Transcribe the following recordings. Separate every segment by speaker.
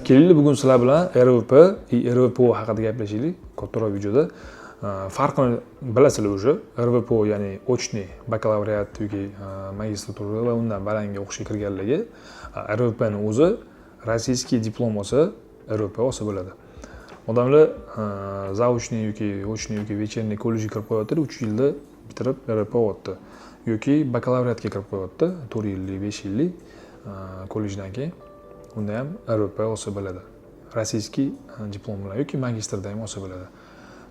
Speaker 1: Keling bugun sizlar bilan RVP, RVPO haqida gaplashaylik kattaroq videoda. Farqini bilasizlar уже. RVPO ya'ni ochniy bakalavriat yoki magistratura va undan balandga o'qishga kirganlarga, RVPning o'zi rossiyskiy diplom olsa, RVP olsa bo'ladi. Odamlar zaochniy yoki ochniy yoki вечерний kollejga kirib qo'yapti, 3 yilda bitirib RVP olyapti. Yoki bakalavriatga kirib qo'yapti, 4 yillik, 5 yillik kollejdan keyin. Unda ham RVP olsa bo'ladi. Rossiyskiy diplom bilan yoki magistrda ham olsa bo'ladi.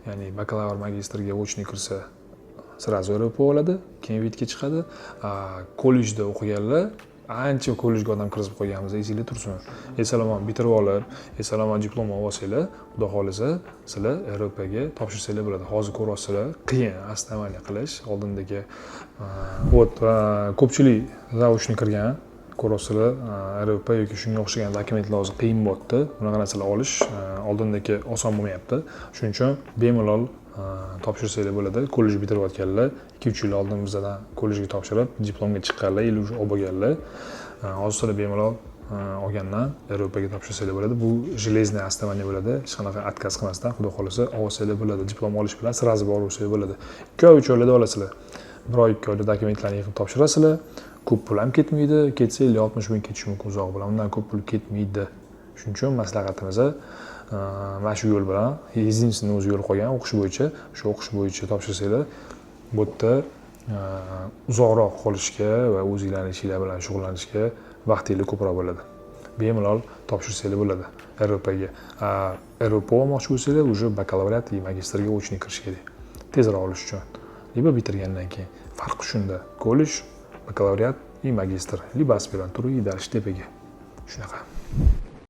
Speaker 1: Ya'ni bakalavr magistrga ochniy kirsa, sразу RVP oladi, keyin vitga chiqadi. Kollejda o'qiganlar ancha kollejga odam kirgizib qo'yganmiz, esingizda tursin. Esalomon bitirib olib, esalomon diplom olsanglar, xudo xolisa, sizlar RVPga topshirsanglar bo'ladi. Hozir ko'ryapsizlar, qiyin astamalik qilish, oldindagi ko'pchilik zaochniy kirgan ko'ryapsizlar, RVP yoki shunga o'xshagan dokumentlar hozir qiyin bo'lyapti. Bunaqa narsalar olish oldindagi oson bo'lmayapti. Shuning uchun bemalol topshirsanglar bo'ladi. Kollej bitirayotganlar 2-3 yil oldin bizdan kollejga topshirib, diplomga chiqqanlar, или уже olganlar, hozir sizlar bemalol olgandan RVPga topshirsanglar bo'ladi. Bu железный основание bo'ladi. Hech qanaqa отказ qilmasdan, xudo xolisa, olsanglar bo'ladi. Diplom olish bilan sразу boraversangiz bo'ladi. 2 oy 3 oylarda olasizlar. 1 oy 2 oyda dokumentlarni yig'ib topshirasizlar. Ko'p pul ham ketmaydi, ketsa 50-60 ming ketishi mumkin uzoq bilan. Undan ko'p pul ketmaydi. Shuning uchun maslahatimiz mana shu yo'l bilan, единственный o'zi yo'l qolgan o'qish bo'yicha, shu o'qish bo'yicha topshirsanglar, bu yerda uzoqroq qolishga va o'zingizlarning ishinglar bilan shug'ullanishga vaqtingiz ko'proq bo'ladi. Bemalol topshirsanglar bo'ladi RVPga. RVP olmoqchi bo'lsanglar, уже bakalavriat va magistrga ochniy kirish kerak. Tezroq olish uchun. Liba bitirgandan keyin. Farqi shunda. Kollej, bakalavriat и magistr, либо aspirantura и дальше tepaga. Shunaqa.